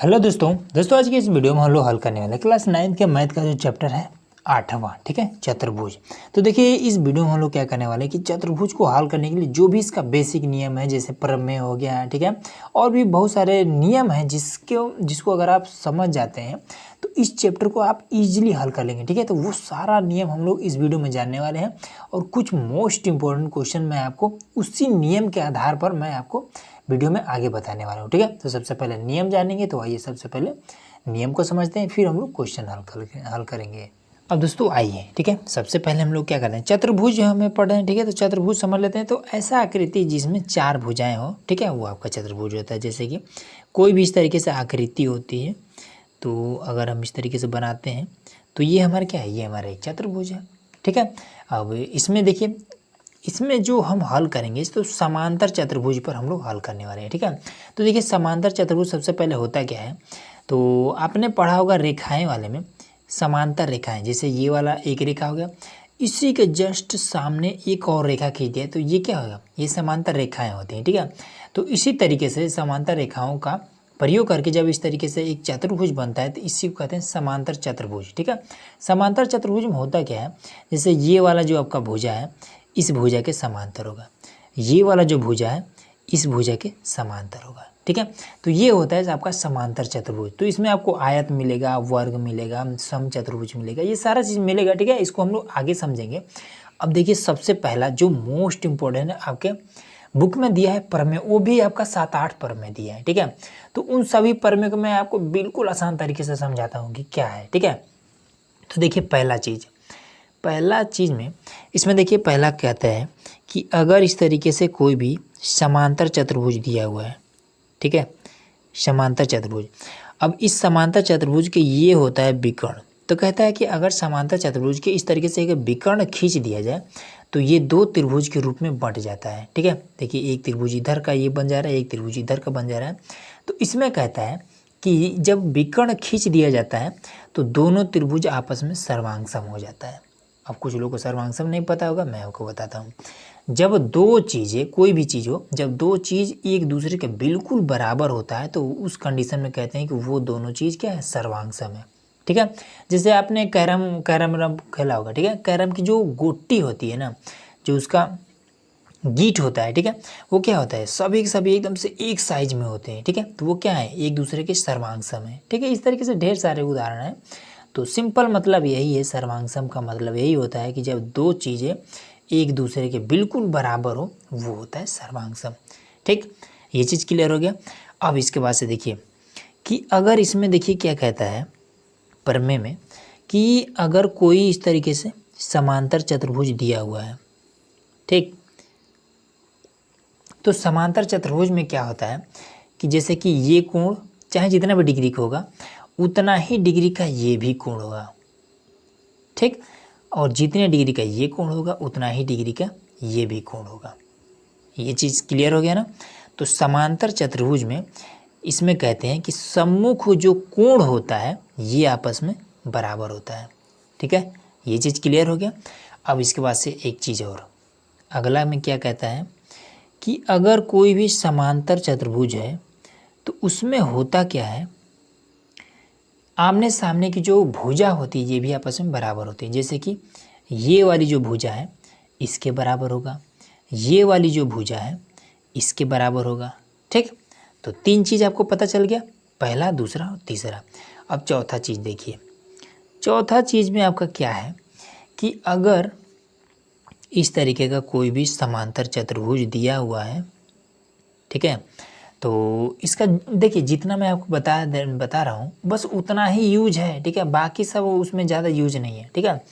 Hello दोस्तों आज की इस वीडियो में हम लोग हल करने वाले क्लास 9 के मैथ का जो चैप्टर है 8वां, ठीक है, चतुर्भुज। तो देखिए इस वीडियो में हम लोग क्या करने वाले हैं कि चतुर्भुज को हल करने के लिए जो भी इसका बेसिक नियम है, जैसे प्रमेय हो गया, ठीक है, और भी बहुत सारे नियम हैं जिसको अगर आप समझ जाते हैं तो इस चैप्टर को आप इजीली हल कर लेंगे, ठीक है। तो वो सारा नियम हम लोग इस वीडियो में जानने वाले हैं और कुछ मोस्ट इंपॉर्टेंट क्वेश्चन मैं आपको उसी नियम के आधार पर मैं आपको वीडियो में आगे बताने वाला हूँ, ठीक है। तो सबसे पहले नियम जानेंगे, तो आइए सबसे पहले नियम को समझते हैं, फिर हम लोग क्वेश्चन हल करेंगे। अब दोस्तों आइए, ठीक है, सबसे पहले हम लोग क्या करते हैं, चतुर्भुज जो हमें पढ़ रहे हैं, ठीक है। तो चतुर्भुज समझ लेते हैं। तो ऐसा आकृति जिसमें 4 भुजाएं हो, ठीक है, वो आपका चतुर्भुज होता है। जैसे कि कोई भी इस तरीके से आकृति होती है, तो अगर हम इस तरीके से बनाते हैं तो ये हमारा क्या है, ये हमारा एक चतुर्भुज है, ठीक है। अब इसमें देखिए, इसमें जो हम हल करेंगे तो समांतर चतुर्भुज पर हम लोग हल करने वाले हैं, ठीक है। तो देखिए समांतर चतुर्भुज सबसे पहले होता क्या है, तो आपने पढ़ा होगा रेखाएं वाले में, समांतर रेखाएं, जैसे ये वाला एक रेखा हो गया, इसी के जस्ट सामने एक और रेखा खींच दिया तो ये क्या होगा, ये समांतर रेखाएं होती हैं, ठीक है। तो इसी तरीके से समांतर रेखाओं का प्रयोग करके जब इस तरीके से एक चतुर्भुज बनता है तो इसी को कहते हैं समांतर चतुर्भुज, ठीक है। समांतर चतुर्भुज में होता क्या है, जैसे ये वाला जो आपका भुजा है इस भुजा के समांतर होगा, ये वाला जो भुजा है इस भुजा के समांतर होगा, ठीक है। तो ये होता है आपका समांतर चतुर्भुज। तो इसमें आपको आयत मिलेगा, वर्ग मिलेगा, सम चतुर्भुज मिलेगा, ये सारा चीज़ मिलेगा, ठीक है। इसको हम लोग आगे समझेंगे। अब देखिए सबसे पहला जो मोस्ट इम्पोर्टेंट है आपके बुक में दिया है प्रमेय, वो भी आपका 7-8 प्रमेय दिया है, ठीक है। तो उन सभी प्रमेय को मैं आपको बिल्कुल आसान तरीके से समझाता हूँ कि क्या है, ठीक है। तो देखिए पहला चीज़ में इसमें देखिए पहला कहता है कि अगर इस तरीके से कोई भी समांतर चतुर्भुज दिया हुआ है, ठीक है, समांतर चतुर्भुज। अब इस समांतर चतुर्भुज के ये होता है विकर्ण। तो कहता है कि अगर समांतर चतुर्भुज के इस तरीके से एक विकर्ण खींच दिया जाए तो ये 2 त्रिभुज के रूप में बंट जाता है, ठीक है। देखिए एक त्रिभुज इधर का ये बन जा रहा है, एक त्रिभुज इधर का बन जा रहा है। तो इसमें कहता है कि जब विकर्ण खींच दिया जाता है तो दोनों त्रिभुज आपस में सर्वांगसम हो जाता है। अब कुछ लोगों को सर्वांगसम नहीं पता होगा, मैं आपको बताता हूँ। जब दो चीज़ें, कोई भी चीज़ हो, जब दो चीज़ एक दूसरे के बिल्कुल बराबर होता है तो उस कंडीशन में कहते हैं कि वो दोनों चीज़ क्या है, सर्वांगसम है, ठीक है। जैसे आपने कैरम खेला होगा, ठीक है। कैरम की जो गोटी होती है ना, जो उसका गीट होता है, ठीक है, वो क्या होता है, सभी के सभी एकदम से एक साइज में होते हैं, ठीक है। तो वो क्या है, एक दूसरे के सर्वांगसम है, ठीक है। इस तरीके से ढेर सारे उदाहरण हैं। तो सिंपल मतलब यही है, सर्वांगसम का मतलब यही होता है कि जब दो चीज़ें एक दूसरे के बिल्कुल बराबर हो वो होता है सर्वांगसम, ठीक। ये चीज़ क्लियर हो गया। अब इसके बाद से देखिए कि अगर इसमें देखिए क्या कहता है प्रमेय में कि अगर कोई इस तरीके से समांतर चतुर्भुज दिया हुआ है, ठीक, तो समांतर चतुर्भुज में क्या होता है कि जैसे कि ये कोण चाहे जितना भी डिग्री का होगा उतना ही डिग्री का ये भी कोण होगा, ठीक, और जितने डिग्री का ये कोण होगा उतना ही डिग्री का ये भी कोण होगा। ये चीज़ क्लियर हो गया ना। तो समांतर चतुर्भुज में इसमें कहते हैं कि सम्मुख जो कोण होता है ये आपस में बराबर होता है, ठीक है। ये चीज़ क्लियर हो गया। अब इसके बाद से एक चीज़ और, अगला में क्या कहता है कि अगर कोई भी समांतर चतुर्भुज है तो उसमें होता क्या है, आमने सामने की जो भुजा होती है ये भी आपस में बराबर होती है। जैसे कि ये वाली जो भुजा है इसके बराबर होगा, ये वाली जो भुजा है इसके बराबर होगा, ठीक। तो 3 चीज़ आपको पता चल गया, पहला, दूसरा और तीसरा। अब चौथा चीज़ देखिए, चौथा चीज़ में आपका क्या है कि अगर इस तरीके का कोई भी समांतर चतुर्भुज दिया हुआ है, ठीक है, तो इसका देखिए जितना मैं आपको बता रहा हूँ बस उतना ही यूज है, ठीक है, बाकी सब उसमें ज़्यादा यूज नहीं है, ठीक है।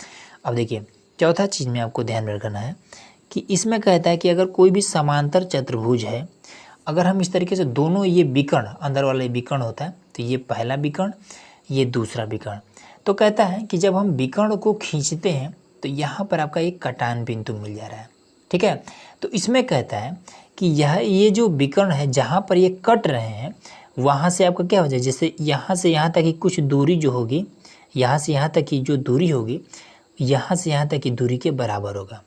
अब देखिए चौथा चीज़ में आपको ध्यान रखना है कि इसमें कहता है कि अगर कोई भी समांतर चतुर्भुज है, अगर हम इस तरीके से दोनों ये विकर्ण, अंदर वाला विकर्ण होता है, तो ये पहला विकर्ण, ये दूसरा विकर्ण, तो कहता है कि जब हम विकर्ण को खींचते हैं तो यहाँ पर आपका एक कटान बिंदु मिल जा रहा है, ठीक है। तो इसमें कहता है कि ये जो विकर्ण है जहाँ पर ये कट रहे हैं वहाँ से आपका क्या हो जाए, जैसे यहाँ से यहाँ तक की कुछ दूरी जो होगी, यहाँ से यहाँ तक की जो दूरी होगी यहाँ से यहाँ तक की दूरी के बराबर होगा,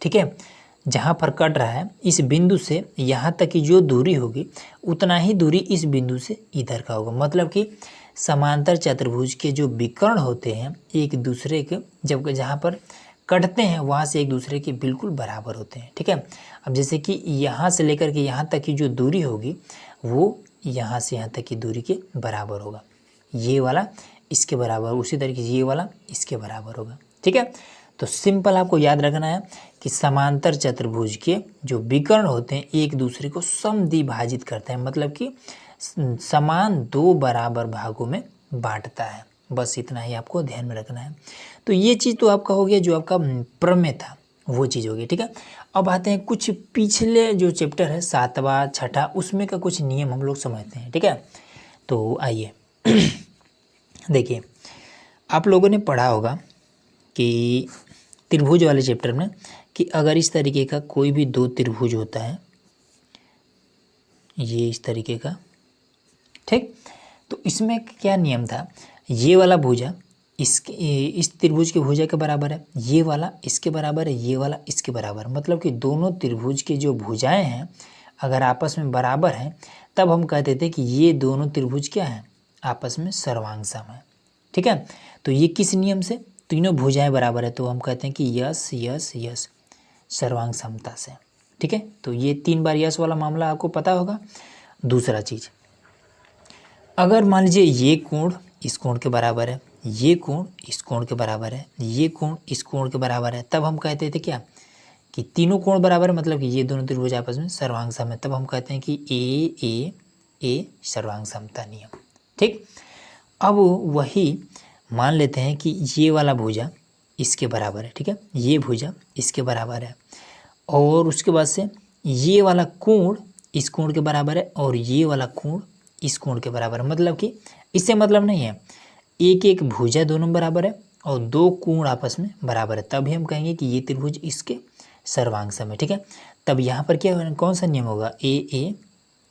ठीक है। जहाँ पर कट रहा है इस बिंदु से यहाँ तक की जो दूरी होगी उतना ही दूरी इस बिंदु से इधर का होगा। मतलब कि समांतर चतुर्भुज के जो विकर्ण होते हैं एक दूसरे के जब जहाँ पर कटते हैं वहाँ से एक दूसरे के बिल्कुल बराबर होते हैं। ठीक है, अब जैसे कि यहाँ से लेकर के यहाँ तक की जो दूरी होगी वो यहाँ से यहाँ तक की दूरी के बराबर होगा। ये वाला इसके बराबर, उसी तरीके से ये वाला इसके बराबर होगा। ठीक है, तो सिंपल आपको याद रखना है कि समांतर चतुर्भुज के जो विकर्ण होते हैं एक दूसरे को समद्विभाजित करते हैं, मतलब कि समान दो बराबर भागों में बांटता है। बस इतना ही आपको ध्यान में रखना है। तो ये चीज़ तो आपका हो गया, जो आपका प्रमेय था वो चीज़ हो गई। ठीक है, अब आते हैं कुछ पिछले जो चैप्टर है 7वां 6ठा उसमें का कुछ नियम हम लोग समझते हैं। ठीक है, तो आइए देखिए, आप लोगों ने पढ़ा होगा कि त्रिभुज वाले चैप्टर में कि अगर इस तरीके का कोई भी दो त्रिभुज होता है, ये इस तरीके का, ठीक, तो इसमें क्या नियम था, ये वाला भुजा इस त्रिभुज के भुजा के बराबर है, ये वाला इसके बराबर है, ये वाला इसके बराबर है। मतलब कि दोनों त्रिभुज के जो भुजाएं हैं अगर आपस में बराबर हैं तब हम कहते थे कि ये दोनों त्रिभुज क्या हैं, आपस में सर्वांग सम है। ठीक है, तो ये किस नियम से, तीनों भुजाएं बराबर है तो हम कहते हैं कि यस यस यस सर्वांग समता से। ठीक है, तो ये 3 बार यस वाला मामला आपको पता होगा। दूसरा चीज़, अगर मान लीजिए ये कोण इस कोण के बराबर है, ये कोण इस कोण के बराबर है, ये कोण इस कोण के बराबर है, तब हम कहते थे क्या कि तीनों कोण बराबर है, मतलब कि ये दोनों त्रिभुज आपस में सर्वांग सम है, तब हम कहते हैं कि ए सर्वांग समता नियम। ठीक, अब वही मान लेते हैं कि ये वाला भुजा इसके बराबर है। ठीक है, ये भुजा इसके बराबर है और उसके बाद से ये वाला कोण इस कोण के बराबर है और ये वाला कोण इस कोण के बराबर है। मतलब कि इससे मतलब नहीं है, एक एक भुजा दोनों बराबर है और दो कोण आपस में बराबर है, तभी हम कहेंगे कि ये त्रिभुज इसके सर्वांग सम है। ठीक है, तब यहाँ पर क्या कौन सा नियम होगा, ए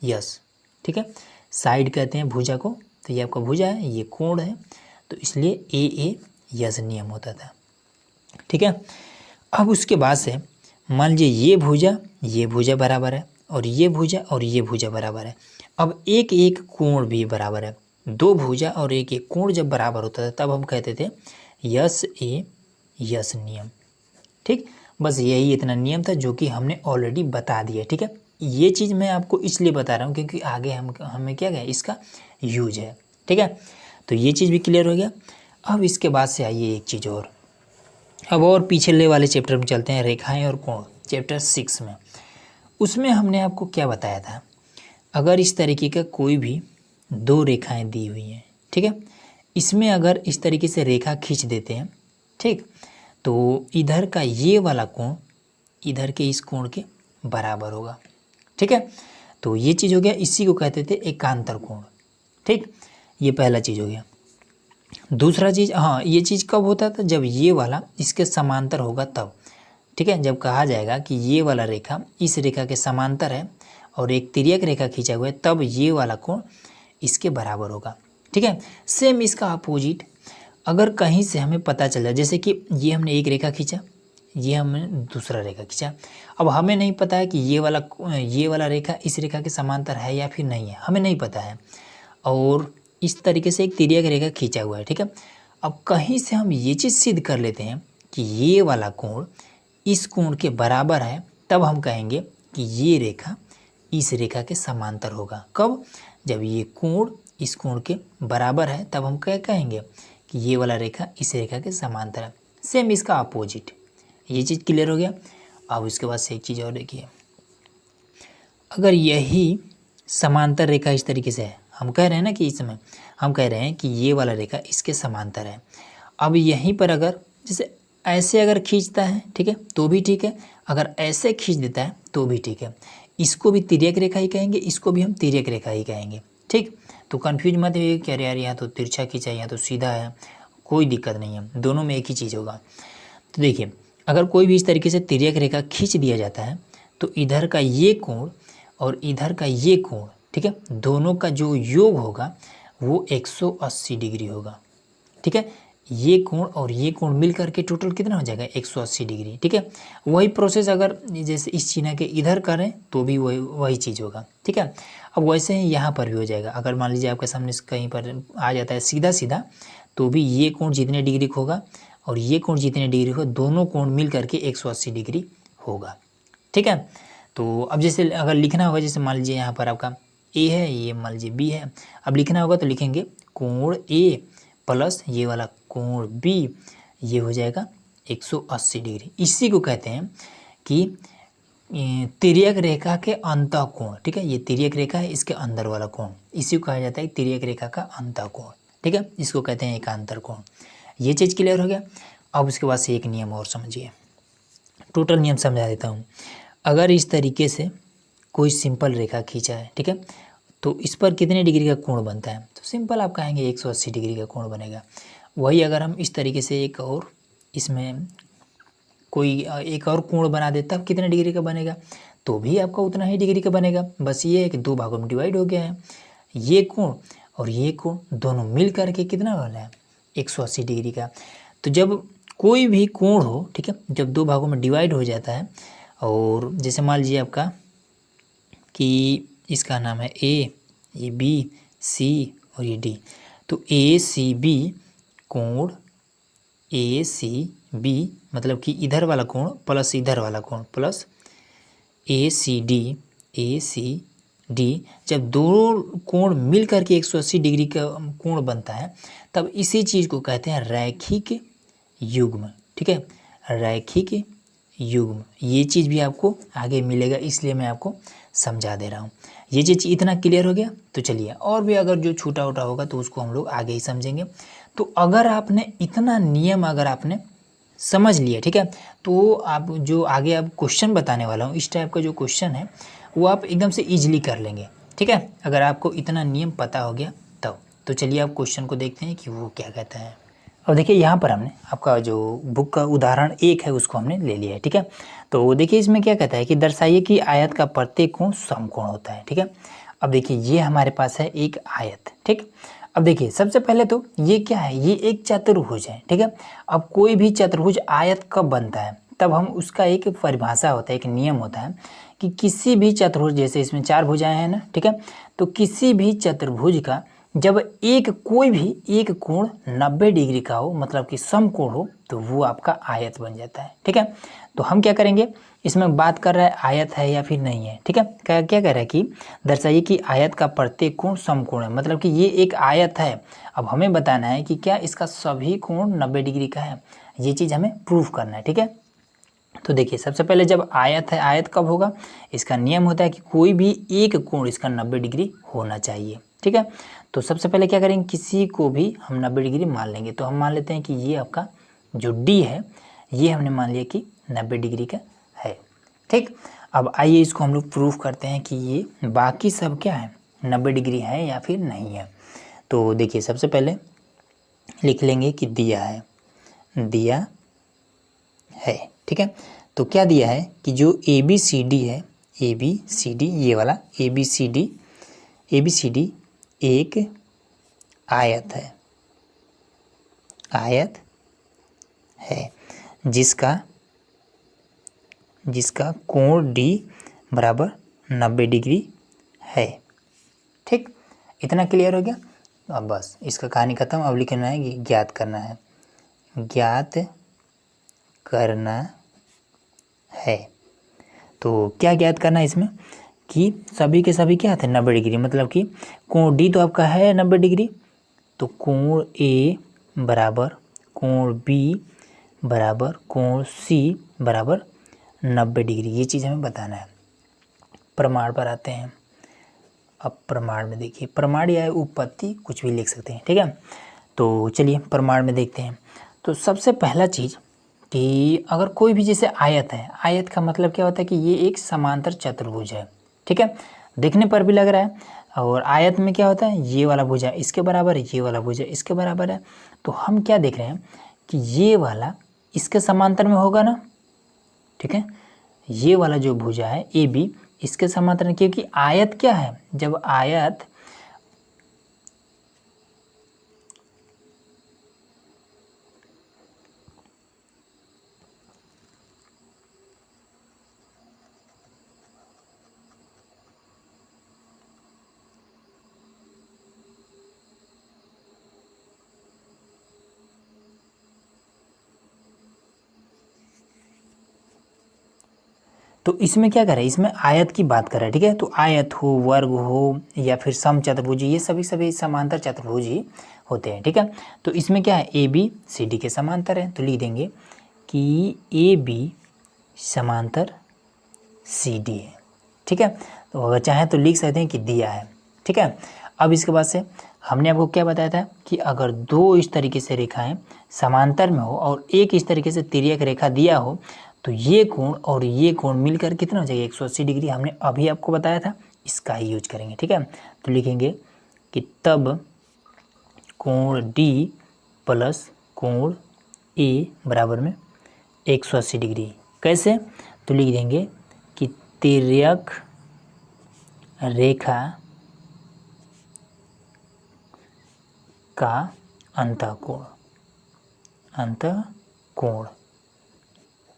यस। ठीक है, साइड कहते हैं भुजा को, तो ये आपका भुजा है, ये कोण है, तो इसलिए ए यस नियम होता था। ठीक है, अब उसके बाद से मान लीजिए ये भुजा बराबर है और ये भुजा बराबर है। अब एक एक कोण भी बराबर है, दो भुजा और एक एक कोण जब बराबर होता था तब हम कहते थे यस ए यस नियम। ठीक, बस यही इतना नियम था जो कि हमने ऑलरेडी बता दिया। ठीक है, ये चीज़ मैं आपको इसलिए बता रहा हूँ क्योंकि आगे हमें क्या गया इसका यूज है। ठीक है, तो ये चीज़ भी क्लियर हो गया। अब इसके बाद से आइए एक चीज़ और, अब और पिछले वाले चैप्टर में चलते हैं, रेखाएं और कोण, चैप्टर 6 में। उसमें हमने आपको क्या बताया था, अगर इस तरीके का कोई भी दो रेखाएं दी हुई हैं, ठीक है, इसमें अगर इस तरीके से रेखा खींच देते हैं, ठीक, तो इधर का ये वाला कोण इधर के इस कोण के बराबर होगा। ठीक है, तो ये चीज़ हो गया, इसी को कहते थे एकांतर कोण। ठीक, ये पहला चीज़ हो गया। दूसरा चीज़, हाँ, ये चीज़ कब होता था, जब ये वाला इसके समांतर होगा तब। ठीक है, जब कहा जाएगा कि ये वाला रेखा इस रेखा के समांतर है और एक तिर्यक रेखा खींचा हुआ है, तब ये वाला कोण इसके बराबर होगा। ठीक है, सेम इसका अपोजिट, अगर कहीं से हमें पता चल जाए, जैसे कि ये हमने एक रेखा खींचा, ये हमने दूसरा रेखा खींचा, अब हमें नहीं पता है कि ये वाला रेखा इस रेखा के समांतर है या फिर नहीं है, हमें नहीं पता है, और इस तरीके से एक तिर्यक रेखा खींचा हुआ है। ठीक है, अब कहीं से हम ये चीज़ सिद्ध कर लेते हैं कि ये वाला कोण इस कोण के बराबर है, तब हम कहेंगे कि ये रेखा इस रेखा के समांतर होगा। कब, जब ये कोण इस कोण के बराबर है तब हम क्या कहेंगे कि ये वाला रेखा इस रेखा के समांतर है। सेम इसका अपोजिट, ये चीज़ क्लियर हो गया। अब इसके बाद से एक चीज़ और देखिए, अगर यही समांतर रेखा इस तरीके से है, हम कह रहे हैं ना कि इसमें हम कह रहे हैं कि ये वाला रेखा इसके समांतर है, अब यहीं पर अगर जैसे ऐसे अगर खींचता है, ठीक है, तो भी ठीक है, अगर ऐसे खींच देता है तो भी ठीक है, इसको भी तिर्यक रेखा ही कहेंगे, इसको भी हम तिर्यक रेखा ही कहेंगे। ठीक, तो कन्फ्यूज मत होइए कि अरे यार यहाँ तो तिरछा खींचा है, यहाँ तो सीधा है, कोई दिक्कत नहीं है, दोनों में एक ही चीज़ होगा। तो देखिए, अगर कोई भी इस तरीके से तिर्यक रेखा खींच दिया जाता है तो इधर का ये कोण और इधर का ये कोण, ठीक है, दोनों का जो योग होगा वो 180 डिग्री होगा। ठीक है, ये कोण और ये कोण मिल करके टोटल कितना हो जाएगा 180 डिग्री। ठीक है, वही प्रोसेस अगर जैसे इस चिन्ह के इधर करें तो भी वही चीज़ होगा। ठीक है, अब वैसे ही यहाँ पर भी हो जाएगा। अगर मान लीजिए आपके सामने कहीं पर आ जाता है सीधा सीधा, तो भी ये कोण जितने डिग्री का होगा और ये कोण जितने डिग्री होगा, दोनों कोण मिल करके 180 डिग्री होगा। ठीक है, तो अब जैसे अगर लिखना होगा, जैसे मान लीजिए यहाँ पर आपका ए है, ये मान लीजिए बी है। अब लिखना होगा तो लिखेंगे कोण ए प्लस ये वाला कोण बी, ये हो जाएगा 180 डिग्री। इसी को कहते हैं कि तिर्यक रेखा के अंतः कोण। ठीक है, ये तिर्यक रेखा है, इसके अंदर वाला कोण, इसी को कहा जाता है तिर्यक रेखा का अंतः कोण। ठीक है, इसको कहते हैं एकांतर कोण। ये चीज़ क्लियर हो गया। अब उसके बाद से एक नियम और समझिए, टोटल नियम समझा देता हूँ। अगर इस तरीके से कोई सिंपल रेखा खींचा है, ठीक है, तो इस पर कितने डिग्री का कोण बनता है, तो सिंपल आप कहेंगे 180 डिग्री का कोण बनेगा। वही अगर हम इस तरीके से एक और इसमें कोई एक और कोण बना दे तब कितने डिग्री का बनेगा, तो भी आपका उतना ही डिग्री का बनेगा। बस ये है कि दो भागों में डिवाइड हो गया है। ये कोण और ये कोण दोनों मिल करके कितना बना है 180 डिग्री का। तो जब कोई भी कोण हो, ठीक है, जब दो भागों में डिवाइड हो जाता है, और जैसे मान लीजिए आपका कि इसका नाम है ए, ये बी, सी और ये डी, तो ए सी बी कोण ए सी बी मतलब कि इधर वाला कोण प्लस इधर वाला कोण प्लस ए सी डी, जब दो कोण मिल करके 180 डिग्री का कोण बनता है, तब इसी चीज़ को कहते हैं रैखिक युग्म। ठीक है, रैखिक युग्म, ये चीज़ भी आपको आगे मिलेगा, इसलिए मैं आपको समझा दे रहा हूँ। ये चीज़ इतना क्लियर हो गया। तो चलिए, और भी अगर जो छोटा छोटा होगा तो उसको हम लोग आगे ही समझेंगे। तो अगर आपने इतना नियम अगर आपने समझ लिया, ठीक है, तो आप जो आगे आप क्वेश्चन बताने वाला हूँ, इस टाइप का जो क्वेश्चन है वो आप एकदम से ईजिली कर लेंगे। ठीक है, अगर आपको इतना नियम पता हो गया तब। तो चलिए आप क्वेश्चन को देखते हैं कि वो क्या कहता है। अब देखिए यहाँ पर हमने आपका जो बुक का उदाहरण 1 है उसको हमने ले लिया है। ठीक है, तो देखिए इसमें क्या कहता है कि दर्शाइए कि आयत का प्रत्येक कोण समकोण होता है। ठीक है, अब देखिए ये हमारे पास है एक आयत। ठीक, अब देखिए सबसे पहले तो ये क्या है, ये एक चतुर्भुज है। ठीक है, अब कोई भी चतुर्भुज आयत कब बनता है, तब हम उसका एक परिभाषा होता है, एक नियम होता है कि किसी भी चतुर्भुज, जैसे इसमें 4 भुजाएं हैं ना, ठीक है, तो किसी भी चतुर्भुज का जब कोई भी एक कोण 90 डिग्री का हो, मतलब कि समकोण हो, तो वो आपका आयत बन जाता है। ठीक है, तो हम क्या करेंगे, इसमें बात कर रहा है आयत है या फिर नहीं है। ठीक है, क्या कह रहा है कि दर्शाइए कि आयत का प्रत्येक कोण समकोण है, मतलब कि ये एक आयत है। अब हमें बताना है कि क्या इसका सभी कोण 90 डिग्री का है, ये चीज़ हमें प्रूफ करना है। ठीक है, तो देखिए सबसे पहले जब आयत है, आयत कब होगा, इसका नियम होता है कि कोई भी एक कोण इसका 90 डिग्री होना चाहिए। ठीक है, तो सबसे पहले क्या करेंगे, किसी को भी हम 90 डिग्री मान लेंगे। तो हम मान लेते हैं कि ये आपका जो डी है, ये हमने मान लिया कि 90 डिग्री का है। ठीक, अब आइए इसको हम लोग प्रूफ करते हैं कि ये बाकी सब क्या है, 90 डिग्री है या फिर नहीं है। तो देखिए सबसे पहले लिख लेंगे कि दिया है, दिया है। ठीक है, तो क्या दिया है कि जो ए बी सी डी है, ए बी सी डी, ये वाला ए बी सी डी एक आयत है, आयत है जिसका कोण डी बराबर 90 डिग्री है। ठीक, इतना क्लियर हो गया। अब बस इसका कहानी खत्म। अब लिखना है कि ज्ञात करना है, ज्ञात करना है। तो क्या ज्ञात करना है इसमें कि सभी के सभी क्या थे 90 डिग्री, मतलब कि कोण डी तो आपका है 90 डिग्री, तो कोण ए बराबर कोण बी बराबर कोण सी बराबर 90 डिग्री, ये चीज़ हमें बताना है। प्रमाण पर आते हैं। अब प्रमाण में देखिए, प्रमाण या उपपत्ति कुछ भी लिख सकते हैं। ठीक है, तो चलिए प्रमाण में देखते हैं। तो सबसे पहला चीज़ कि अगर कोई भी जैसे आयत है, आयत का मतलब क्या होता है कि ये एक समांतर चतुर्भुज है। ठीक है, देखने पर भी लग रहा है, और आयत में क्या होता है, ये वाला भुजा इसके बराबर है, ये वाला भुजा इसके बराबर है। तो हम क्या देख रहे हैं कि ये वाला इसके समांतर में होगा ना। ठीक है, ये वाला जो भुजा है ए बी इसके समांतर में, क्योंकि आयत क्या है, जब आयत, तो इसमें क्या कर रहा है, इसमें आयत की बात कर रहा है, ठीक है। तो आयत हो, वर्ग हो या फिर समचतुर्भुज, ये सभी समांतर चतुर्भुज ही होते हैं, ठीक है। तो इसमें क्या है, ए बी सी डी के समांतर है, तो लिख देंगे कि ए बी समांतर सी डी है, ठीक है। तो अगर चाहें तो लिख सकते हैं कि दिया है, ठीक है। अब इसके बाद से हमने आपको क्या बताया था कि अगर दो इस तरीके से रेखाएं समांतर में हो और एक इस तरीके से तिर्यक रेखा दिया हो तो ये कोण और ये कोण मिलकर कितना हो जाएगा, 180 डिग्री। हमने अभी आपको बताया था, इसका ही यूज करेंगे, ठीक है। तो लिखेंगे कि तब कोण डी प्लस कोण ए बराबर में 180 डिग्री। कैसे, तो लिख देंगे कि तिर्यक रेखा का अंतःकोण,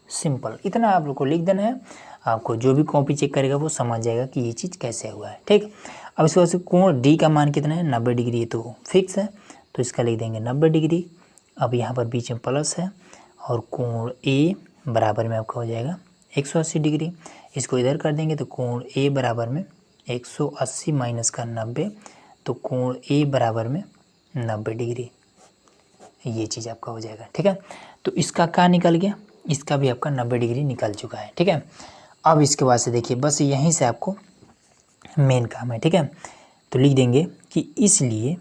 सिंपल, इतना आप लोग को लिख देना है। आपको जो भी कॉपी चेक करेगा वो समझ जाएगा कि ये चीज़ कैसे हुआ है, ठीक। अब इसके बाद से कोण डी का मान कितना है, 90 डिग्री, तो फिक्स है, तो इसका लिख देंगे 90 डिग्री। अब यहाँ पर बीच में प्लस है और कोण ए बराबर में आपका हो जाएगा 180 डिग्री। इसको इधर कर देंगे तो कोण ए बराबर में 180 माइनस का 90, तो कोण ए बराबर में 90 डिग्री, ये चीज़ आपका हो जाएगा, ठीक है। तो इसका क्या निकल गया, इसका भी आपका 90 डिग्री निकल चुका है, ठीक है। अब इसके बाद से देखिए, बस यहीं से आपको मेन काम है, ठीक है। तो लिख देंगे कि इसलिए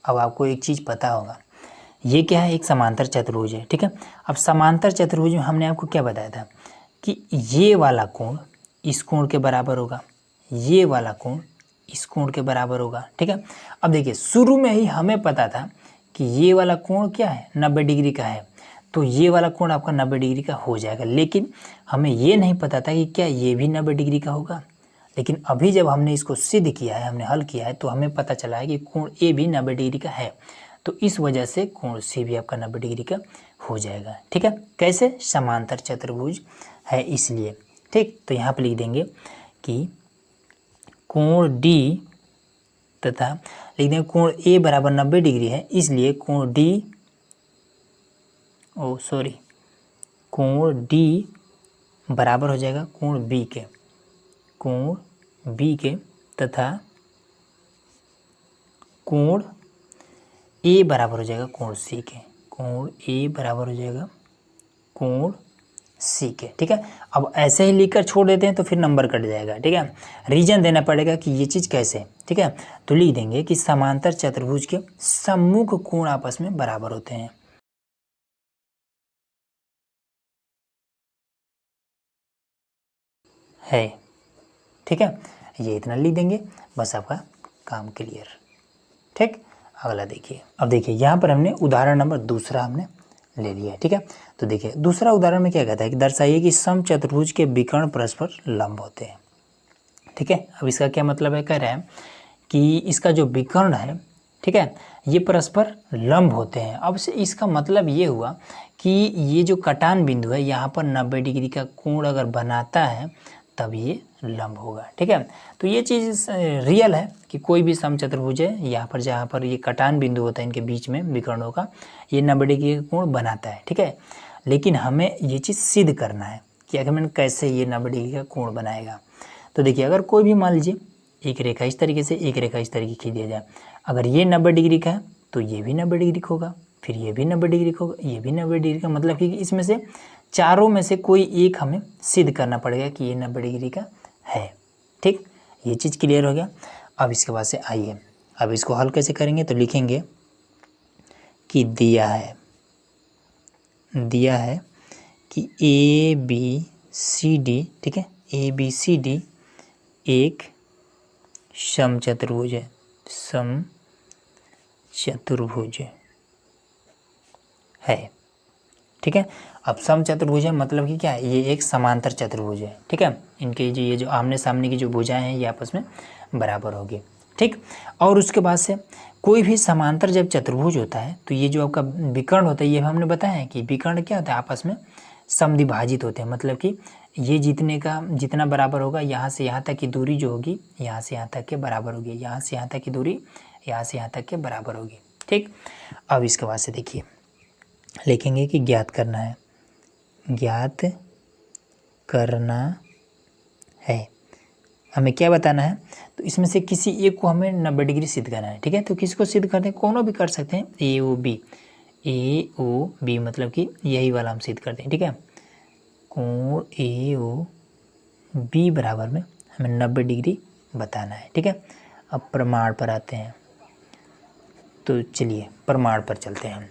अब आपको एक चीज़ पता होगा, ये क्या है, एक समांतर चतुर्भुज है, ठीक है। अब समांतर चतुर्भुज में हमने आपको क्या बताया था कि ये वाला कोण इस कोण के बराबर होगा, ये वाला कोण इस कोण के बराबर होगा, ठीक है। अब देखिए, शुरू में ही हमें पता था कि ये वाला कोण क्या है, 90 डिग्री का है, तो ये वाला कोण आपका 90 डिग्री का हो जाएगा। लेकिन हमें ये नहीं पता था कि क्या ये भी 90 डिग्री का होगा। लेकिन अभी जब हमने इसको सिद्ध किया है, हमने हल किया है, तो हमें पता चला है कि कोण ए भी 90 डिग्री का है। तो इस वजह से कोण सी भी आपका 90 डिग्री का हो जाएगा, ठीक है। कैसे, समांतर चतुर्भुज है इसलिए, ठीक। तो यहाँ पर लिख देंगे कि कोण डी तथा लिख देंगे कोण ए बराबर 90 डिग्री है, इसलिए कोण डी बराबर हो जाएगा कोण बी के तथा कोण ए बराबर हो जाएगा कोण सी के, कोण ए बराबर हो जाएगा कोण सी के, ठीक है। अब ऐसे ही लिखकर छोड़ देते हैं तो फिर नंबर कट जाएगा, ठीक है। रीजन देना पड़ेगा कि ये चीज़ कैसे, ठीक है। तो लिख देंगे कि समांतर चतुर्भुज के सम्मुख कोण आपस में बराबर होते हैं। है, ठीक है, ये इतना लिख देंगे, बस आपका काम क्लियर, ठीक। अगला देखिए, अब देखिए यहाँ पर हमने उदाहरण नंबर दूसरा हमने ले लिया है, ठीक है। तो देखिए दूसरा उदाहरण में क्या कहता है कि दर्शाइए कि समचतुर्भुज के विकर्ण परस्पर लंब होते हैं, ठीक है। अब इसका क्या मतलब है, कह रहे हैं कि इसका जो विकर्ण है, ठीक है, ये परस्पर लंब होते हैं। अब से इसका मतलब ये हुआ कि ये जो कटान बिंदु है यहाँ पर 90 डिग्री का कोण अगर बनाता है तब ये लंब होगा, ठीक है। तो ये चीज़ रियल है कि कोई भी समचतुर्भुज है यहाँ पर जहाँ पर ये कटान बिंदु होता है इनके बीच में विकर्णों का, ये 90 डिग्री का कोण बनाता है, ठीक है। लेकिन हमें ये चीज़ सिद्ध करना है कि आखिर कैसे ये 90 डिग्री का कोण बनाएगा। तो देखिए, अगर कोई भी मान लीजिए एक रेखा इस तरीके से, एक रेखा इस तरीके खींच दिया जाए, अगर ये 90 डिग्री का है तो ये भी 90 डिग्री का होगा, फिर ये भी 90 डिग्री का होगा, ये भी 90 डिग्री का, मतलब कि इसमें से चारों में से कोई एक हमें सिद्ध करना पड़ेगा कि ये 90 डिग्री का है, ठीक। ये चीज़ क्लियर हो गया। अब इसके बाद से आइए, अब इसको हल कैसे करेंगे, तो लिखेंगे कि दिया है कि ए बी सी डी, ठीक है, ए बी सी डी एक समचतुर्भुज है, ठीक है। अब समचतुर्भुज है मतलब कि क्या है, ये एक समांतर चतुर्भुज है, ठीक है। इनके जो ये जो आमने सामने की जो भुजाएं हैं ये आपस में बराबर होगी, ठीक। और उसके बाद से कोई भी समांतर जब चतुर्भुज होता है तो ये जो आपका विकर्ण होता है, ये हमने बताया है कि विकर्ण क्या होता है, आपस में समद्विभाजित होते हैं, मतलब कि ये जितना बराबर होगा, यहाँ से यहाँ तक की दूरी जो होगी यहाँ से यहाँ तक के बराबर होगी, यहाँ से यहाँ तक की दूरी यहाँ से यहाँ तक के बराबर होगी, ठीक। अब इसके बाद से देखिए लिखेंगे कि ज्ञात करना है, ज्ञात करना है। हमें क्या बताना है, तो इसमें से किसी एक को हमें 90 डिग्री सिद्ध करना है। ठीक है, तो किसको सिद्ध करते हैं, कोनो भी कर सकते हैं, ए ओ बी, ए ओ बी मतलब कि यही वाला हम सिद्ध करते हैं। ठीक है, कोण ए ओ बी बराबर में हमें 90 डिग्री बताना है। ठीक है, अब प्रमाण पर आते हैं, तो चलिए प्रमाण पर चलते हैं।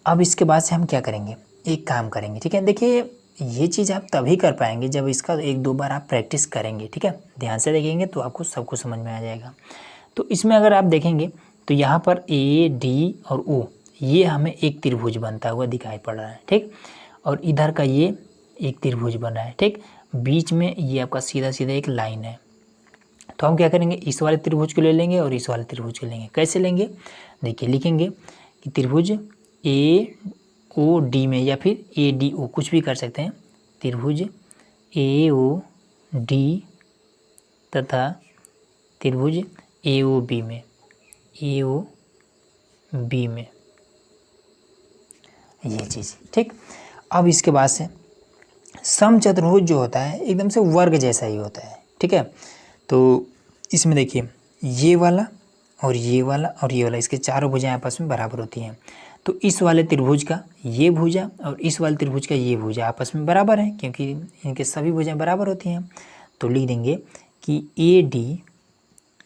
अब इसके बाद से हम क्या करेंगे, एक काम करेंगे। ठीक है, देखिए ये चीज़ आप तभी कर पाएंगे जब इसका एक दो बार आप प्रैक्टिस करेंगे। ठीक है, ध्यान से देखेंगे तो आपको सब कुछ समझ में आ जाएगा। तो इसमें अगर आप देखेंगे तो यहाँ पर ए डी और ओ ये हमें एक त्रिभुज बनता हुआ दिखाई पड़ रहा है। ठीक, और इधर का ये एक त्रिभुज बना है। ठीक, बीच में ये आपका सीधा सीधा एक लाइन है। तो हम क्या करेंगे, इस वाले त्रिभुज को ले लेंगे और इस वाले त्रिभुज को लेंगे। कैसे लेंगे, देखिए लिखेंगे कि त्रिभुज ए ओ डी में या फिर ए डी ओ कुछ भी कर सकते हैं, त्रिभुज ए ओ डी तथा त्रिभुज ए ओ बी में, ए ओ बी में ये चीज़। ठीक, अब इसके बाद से समचतुर्भुज जो होता है एकदम से वर्ग जैसा ही होता है। ठीक है, तो इसमें देखिए ये वाला और ये वाला और ये वाला, इसके चारों भुजाएं आपस में बराबर होती हैं। तो इस वाले त्रिभुज का ये भुजा और इस वाले त्रिभुज का ये भुजा आपस में बराबर है, क्योंकि इनके सभी भुजाएं बराबर होती हैं। तो लिख देंगे कि ए डी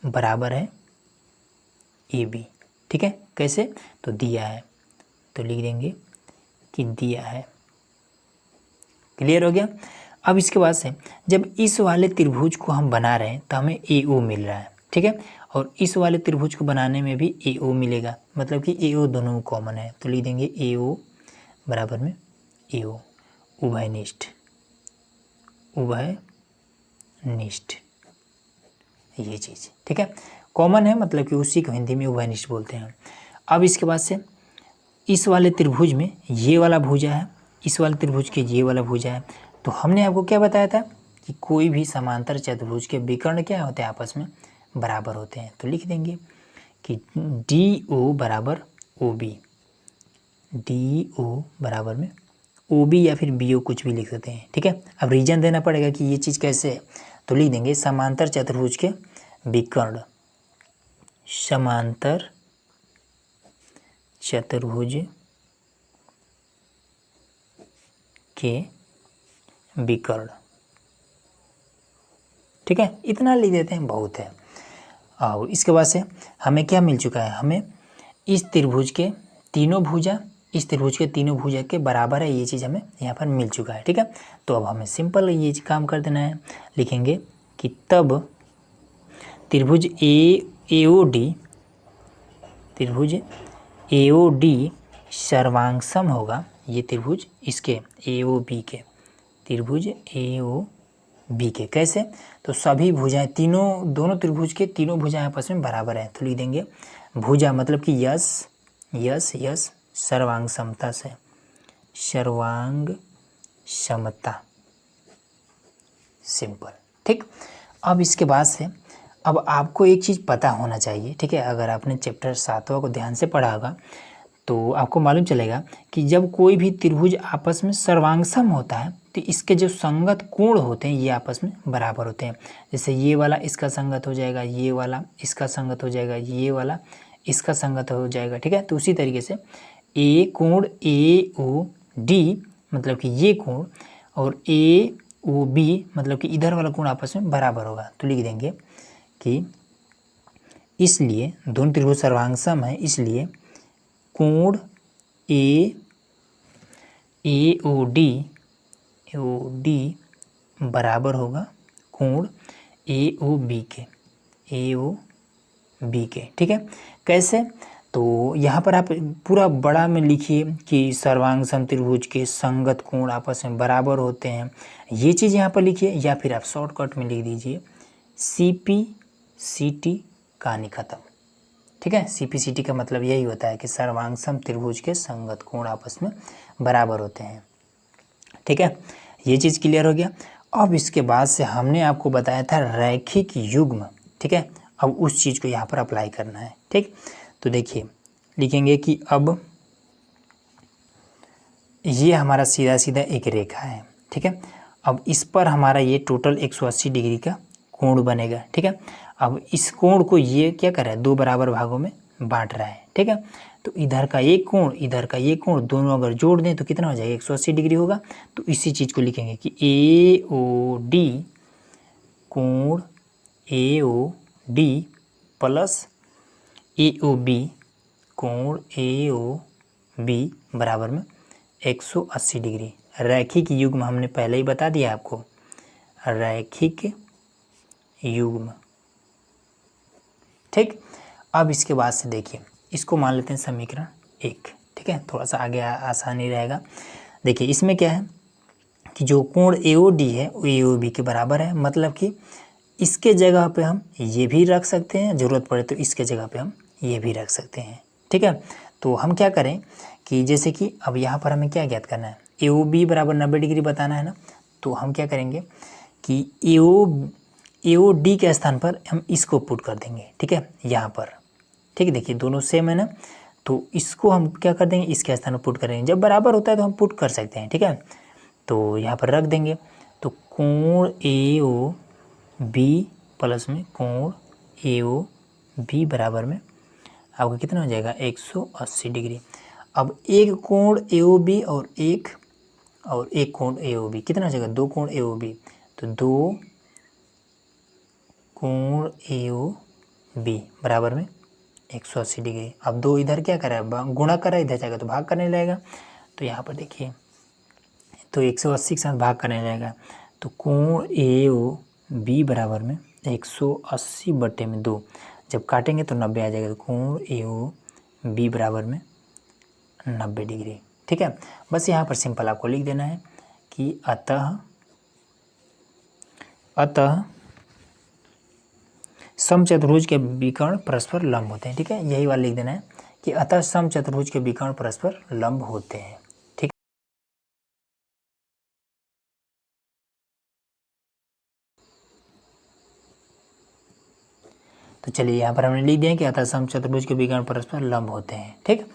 बराबर है ए बी। ठीक है, कैसे, तो दिया है, तो लिख देंगे कि दिया है। क्लियर हो गया। अब इसके बाद से जब इस वाले त्रिभुज को हम बना रहे हैं तो हमें ए ओ मिल रहा है। ठीक है, और इस वाले त्रिभुज को बनाने में भी ए ओ मिलेगा, मतलब कि ए ओ दोनों में कॉमन है। तो लिख देंगे ए ओ बराबर में ए ओ, उभयनिष्ठ, उभयनिष्ठ ये चीज़। ठीक है, कॉमन है, मतलब कि उसी को हिंदी में उभयनिष्ठ बोलते हैं। अब इसके बाद से इस वाले त्रिभुज में ये वाला भुजा है, इस वाले त्रिभुज के ये वाला भुजा है। तो हमने आपको क्या बताया था कि कोई भी समांतर चतुर्भुज के विकर्ण क्या होते हैं, आपस में बराबर होते हैं। तो लिख देंगे कि डी ओ बराबर ओ बी, डी ओ बराबर में ओ बी या फिर बी ओ कुछ भी लिख सकते हैं। ठीक है, अब रीजन देना पड़ेगा कि ये चीज़ कैसे है। तो लिख देंगे समांतर चतुर्भुज के विकर्ण, समांतर चतुर्भुज के विकर्ण। ठीक है, इतना लिख देते हैं, बहुत है। और इसके बाद से हमें क्या मिल चुका है, हमें इस त्रिभुज के तीनों भुजा, इस त्रिभुज के तीनों भुजा के बराबर है, ये चीज़ हमें यहाँ पर मिल चुका है। ठीक है, तो अब हमें सिंपल ये काम कर देना है। लिखेंगे कि तब त्रिभुज ए ओ डी, त्रिभुज ए ओ डी सर्वांगसम होगा, ये त्रिभुज इसके ए ओ बी के, त्रिभुज ए ओ बी के। कैसे, तो सभी भुजाएं तीनों, दोनों त्रिभुज के तीनों भुजाएं आपस में बराबर हैं। तो लिख देंगे भुजा मतलब कि यस यस यस सर्वांग समता से, सर्वांग समता, सिंपल। ठीक, अब इसके बाद से अब आपको एक चीज़ पता होना चाहिए। ठीक है, अगर आपने चैप्टर 7वां को ध्यान से पढ़ा होगा तो आपको मालूम चलेगा कि जब कोई भी त्रिभुज आपस में सर्वांगसम होता है तो इसके जो संगत कोण होते हैं ये आपस में बराबर होते हैं। जैसे ये वाला इसका संगत हो जाएगा, ये वाला इसका संगत हो जाएगा, ये वाला इसका संगत हो जाएगा। ठीक है, तो उसी तरीके से ए कोण ए ओ डी मतलब कि ये कोण और ए ओ बी मतलब कि इधर वाला कोण आपस में बराबर होगा। तो लिख देंगे कि इसलिए दोनों त्रिभुज सर्वांगसम है, इसलिए कोण ए ओ डी बराबर होगा कोण ए ओ बी के। ठीक है, कैसे, तो यहाँ पर आप पूरा बड़ा में लिखिए कि सर्वांगसम त्रिभुज के संगत कोण आपस में बराबर होते हैं, ये चीज़ यहाँ पर लिखिए, या फिर आप शॉर्टकट में लिख दीजिए CP/CT कहानी खत्म। ठीक है, CP/CT का मतलब यही होता है कि सर्वांगसम त्रिभुज के संगत कोण आपस में बराबर होते हैं। ठीक है, ये चीज़ क्लियर हो गया। अब इसके बाद से हमने आपको बताया था रैखिक युग्म। ठीक है, अब उस चीज़ को यहाँ पर अप्लाई करना है। ठीक, तो देखिए लिखेंगे कि अब ये हमारा सीधा सीधा एक रेखा है। ठीक है, अब इस पर हमारा ये टोटल 180 डिग्री का कोण बनेगा, ठीक है। अब इस कोण को ये क्या कर रहा है, दो बराबर भागों में बांट रहा है, ठीक है। तो इधर का एक कोण, इधर का ये कोण, दोनों अगर जोड़ दें तो कितना हो जाएगा, 180 डिग्री होगा। तो इसी चीज़ को लिखेंगे कि AOD कोण AOD प्लस AOB कोण AOB बराबर में 180 डिग्री। रैखिक युग्म हमने पहले ही बता दिया आपको, रैखिक युग्म, ठीक। अब इसके बाद से देखिए, इसको मान लेते हैं समीकरण 1, ठीक है, थोड़ा सा आगे आसानी रहेगा। देखिए इसमें क्या है कि जो कोण AOD है वो AOB के बराबर है, मतलब कि इसके जगह पे हम ये भी रख सकते हैं, ज़रूरत पड़े तो इसके जगह पे हम ये भी रख सकते हैं, ठीक है। तो हम क्या करें कि जैसे कि अब यहाँ पर हमें क्या ज्ञात करना है, AOB बराबर 90 डिग्री बताना है ना। तो हम क्या करेंगे कि AOD के स्थान पर हम इसको पुट कर देंगे, ठीक है, यहाँ पर, ठीक है। देखिए दोनों सेम है ना, तो इसको हम क्या कर देंगे, इसके स्थान पर पुट करेंगे। जब बराबर होता है तो हम पुट कर सकते हैं, ठीक है। तो यहाँ पर रख देंगे, तो कोण AOB प्लस में कोण AOB बराबर में आपका कितना हो जाएगा, 180 डिग्री। अब एक कोण AOB और एक कोण AOB कितना हो जाएगा, दो कोण AOB, तो दो कोण AOB बराबर में 180 डिग्री। अब दो इधर क्या कर रहा है, गुणा कर रहा है, इधर जाएगा तो भाग करने लगेगा। तो यहाँ पर देखिए, तो 180 के साथ भाग करने लगेगा, तो कोण AOB बराबर में 180 बटे में 2, जब काटेंगे तो 90 आ जाएगा। तो कोण AOB बराबर में 90 डिग्री, ठीक है। बस यहाँ पर सिंपल आपको लिख देना है कि अतः समचतुर्भुज के विकर्ण परस्पर लंब होते हैं, ठीक है। यही वाला लिख देना है कि अतः समचतुर्भुज के विकर्ण परस्पर लंब होते हैं, ठीक। तो चलिए यहाँ पर हमने लिख दिया कि अतः समचतुर्भुज के विकर्ण परस्पर लंब होते हैं, ठीक।